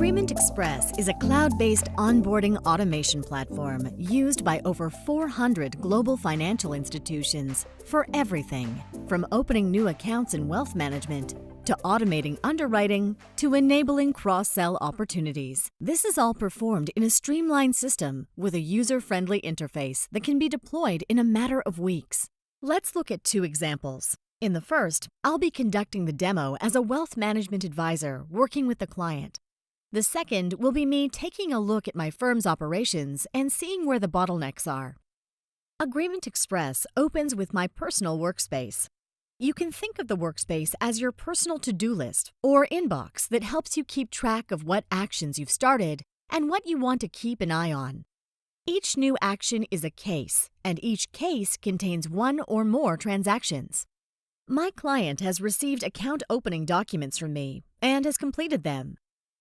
Agreement Express is a cloud-based onboarding automation platform used by over 400 global financial institutions for everything from opening new accounts in wealth management to automating underwriting to enabling cross-sell opportunities. This is all performed in a streamlined system with a user-friendly interface that can be deployed in a matter of weeks. Let's look at two examples. In the first, I'll be conducting the demo as a wealth management advisor working with the client. The second will be me taking a look at my firm's operations and seeing where the bottlenecks are. Agreement Express opens with my personal workspace. You can think of the workspace as your personal to-do list or inbox that helps you keep track of what actions you've started and what you want to keep an eye on. Each new action is a case, and each case contains one or more transactions. My client has received account opening documents from me and has completed them.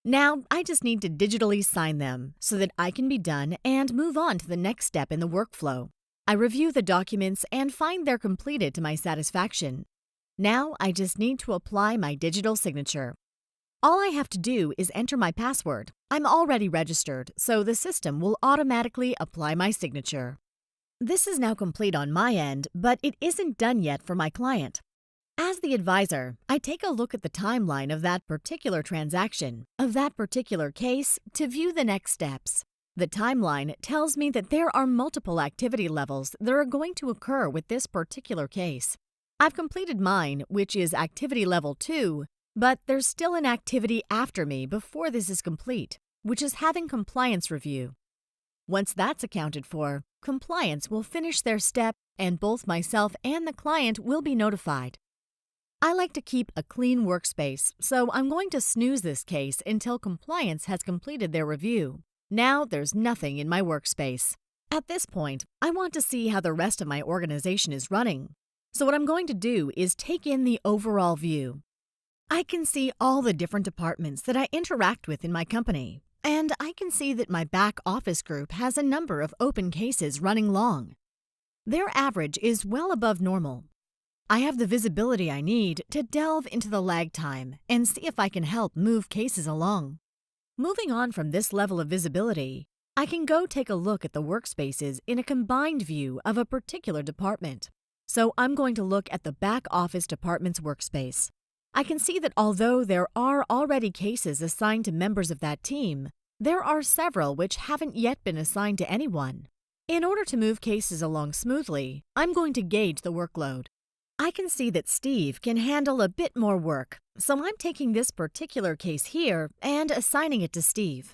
Now, I just need to digitally sign them so that I can be done and move on to the next step in the workflow. I review the documents and find they're completed to my satisfaction. Now, I just need to apply my digital signature. All I have to do is enter my password. I'm already registered, so the system will automatically apply my signature. This is now complete on my end, but it isn't done yet for my client. As the advisor, I take a look at the timeline of that particular transaction, of that particular case, to view the next steps. The timeline tells me that there are multiple activity levels that are going to occur with this particular case. I've completed mine, which is activity level 2, but there's still an activity after me before this is complete, which is having compliance review. Once that's accounted for, compliance will finish their step and both myself and the client will be notified. I like to keep a clean workspace, so I'm going to snooze this case until compliance has completed their review. Now there's nothing in my workspace. At this point, I want to see how the rest of my organization is running. So what I'm going to do is take in the overall view. I can see all the different departments that I interact with in my company, and I can see that my back office group has a number of open cases running long. Their average is well above normal. I have the visibility I need to delve into the lag time and see if I can help move cases along. Moving on from this level of visibility, I can go take a look at the workspaces in a combined view of a particular department. So I'm going to look at the back office department's workspace. I can see that although there are already cases assigned to members of that team, there are several which haven't yet been assigned to anyone. In order to move cases along smoothly, I'm going to gauge the workload. I can see that Steve can handle a bit more work, so I'm taking this particular case here and assigning it to Steve.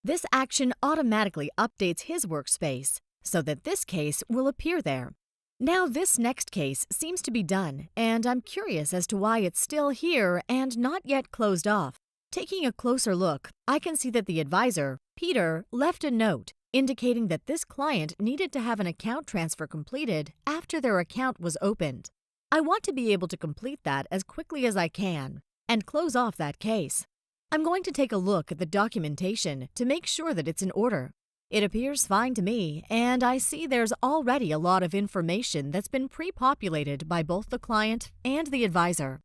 This action automatically updates his workspace so that this case will appear there. Now this next case seems to be done, and I'm curious as to why it's still here and not yet closed off. Taking a closer look, I can see that the advisor, Peter, left a note indicating that this client needed to have an account transfer completed after their account was opened. I want to be able to complete that as quickly as I can and close off that case. I'm going to take a look at the documentation to make sure that it's in order. It appears fine to me, and I see there's already a lot of information that's been pre-populated by both the client and the advisor.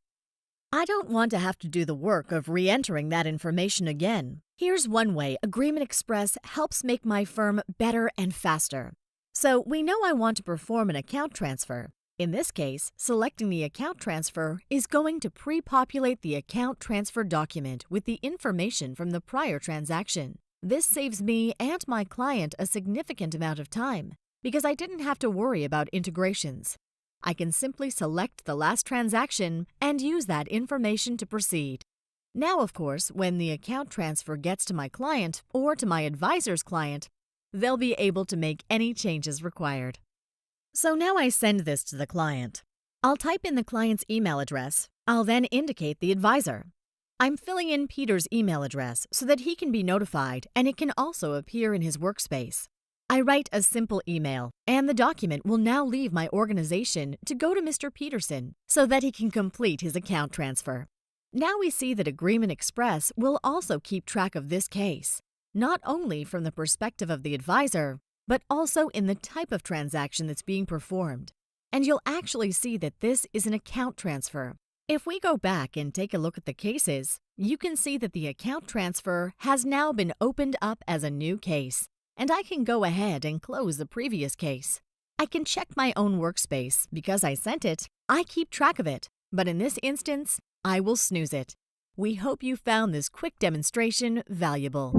I don't want to have to do the work of re-entering that information again. Here's one way Agreement Express helps make my firm better and faster. So we know I want to perform an account transfer. In this case, selecting the account transfer is going to pre-populate the account transfer document with the information from the prior transaction. This saves me and my client a significant amount of time because I didn't have to worry about integrations. I can simply select the last transaction and use that information to proceed. Now, of course, when the account transfer gets to my client or to my advisor's client, they'll be able to make any changes required. So now I send this to the client. I'll type in the client's email address. I'll then indicate the advisor. I'm filling in Peter's email address so that he can be notified and it can also appear in his workspace. I write a simple email, and the document will now leave my organization to go to Mr. Peterson so that he can complete his account transfer. Now we see that Agreement Express will also keep track of this case, not only from the perspective of the advisor, but also in the type of transaction that's being performed. And you'll actually see that this is an account transfer. If we go back and take a look at the cases, you can see that the account transfer has now been opened up as a new case, and I can go ahead and close the previous case. I can check my own workspace because I sent it. I keep track of it, but in this instance, I will snooze it. We hope you found this quick demonstration valuable.